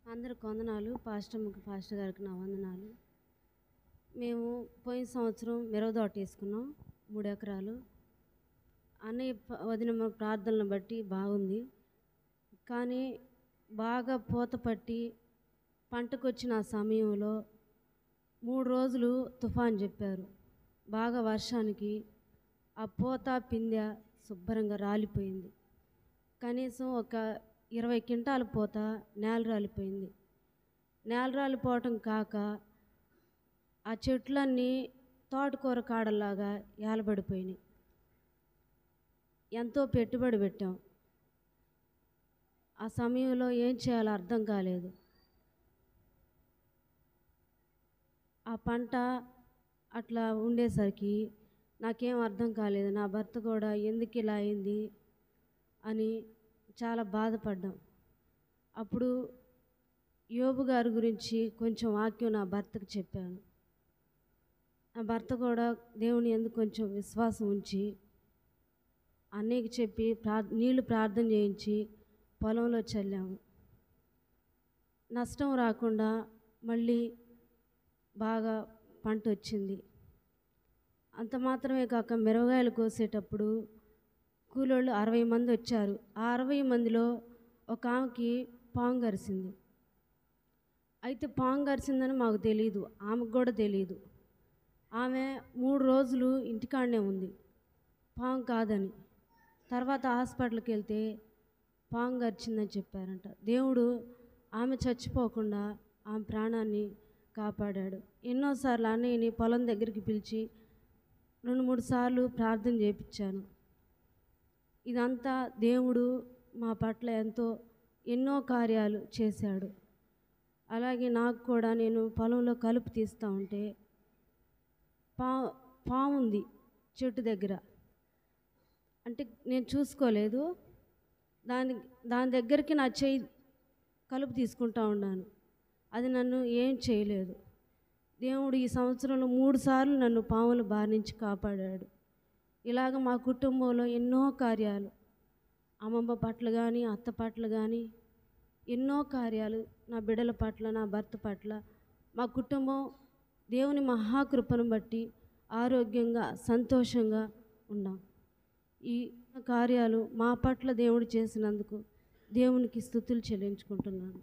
అందరికి వందనాలు. పాస్టర్ గారికి నా వందనాలు. మేము పోయిన సంవత్సరం మిరవ తోట వేసుకున్నాం 3 ఎకరాలు. అన్నయ్య వదిన ప్రార్థనలను బట్టి బాగుంది. కానీ బాగా పూత పట్టి పంటకొచ్చిన ఆ సమయంలో 3 రోజులు తుఫాన్ చెప్పారు. బాగా వర్షానికి ఆ పూత పిందె శుభ్రంగా రాలిపోయింది. కనీసం ఒక 20 క్వింటాల పూత నేల రాలిపోయింది. నేల రాలిపోవటం కాక ఆ చెట్లన్నీ తోటకూర కాడల్లాగా ఏలబడిపోయినాయి. ఎంతో పెట్టుబడి పెట్టాం. ఆ సమయంలో ఏం చేయాలో అర్థం కాలేదు. ఆ పంట అట్లా ఉండేసరికి నాకేం అర్థం కాలేదు. నా భర్త కూడా ఎందుకు ఇలా అయింది అని చాలా బాధపడ్డాం. అప్పుడు యోబు గారి గురించి కొంచెం వాక్యం నా భర్తకు చెప్పాను. నా భర్త కూడా దేవుని యందు కొంచెం విశ్వాసం ఉంచి అన్నయ్యకి చెప్పి నీళ్లు ప్రార్థన చేయించి పొలంలో చల్లాము. నష్టం రాకుండా మళ్ళీ బాగా పంట వచ్చింది. అంత మాత్రమే కాక మిరపకాయలు కోసేటప్పుడు కూలోళ్ళు 60 మంది వచ్చారు. ఆ 60 మందిలో ఒక ఆమెకి పాము కరిసింది. అయితే పాము కరిసిందని మాకు తెలియదు, ఆమెకు కూడా తెలియదు. ఆమె 3 రోజులు ఇంటికాడనే ఉంది పాము కాదని. తర్వాత హాస్పిటల్కి వెళ్తే పాము కరిచిందని చెప్పారంట. దేవుడు ఆమె చచ్చిపోకుండా ఆమె ప్రాణాన్ని కాపాడాడు. ఎన్నోసార్లు అన్నయ్యని పొలం దగ్గరికి పిలిచి 2-3 సార్లు ప్రార్థన చేయించాను. ఇదంతా దేవుడు మా పట్ల ఎన్నో కార్యాలు చేశాడు. అలాగే నాకు కూడా నేను పొలంలో కలుపు తీస్తూ ఉంటే పాము ఉంది చెట్టు దగ్గర. అంటే నేను చూసుకోలేదు. దాని దగ్గరికి నా చెయ్యి కలుపు తీసుకుంటూ ఉన్నాను. అది నన్ను ఏం చేయలేదు. దేవుడు ఈ సంవత్సరంలో 3 సార్లు నన్ను పాముల బారి నుంచి కాపాడాడు. ఇలాగ మా కుటుంబంలో ఎన్నో కార్యాలు, అమ్మమ్మ పట్ల కానీ అత్త పట్ల కానీ ఎన్నో కార్యాలు, నా బిడ్డల పట్ల నా భర్త పట్ల మా కుటుంబం దేవుని మహాకృపను బట్టి ఆరోగ్యంగా సంతోషంగా ఉన్నాం. ఈ కార్యాలు మా పట్ల దేవుడు చేసినందుకు దేవునికి స్తుతులు చెల్లించుకుంటున్నాను.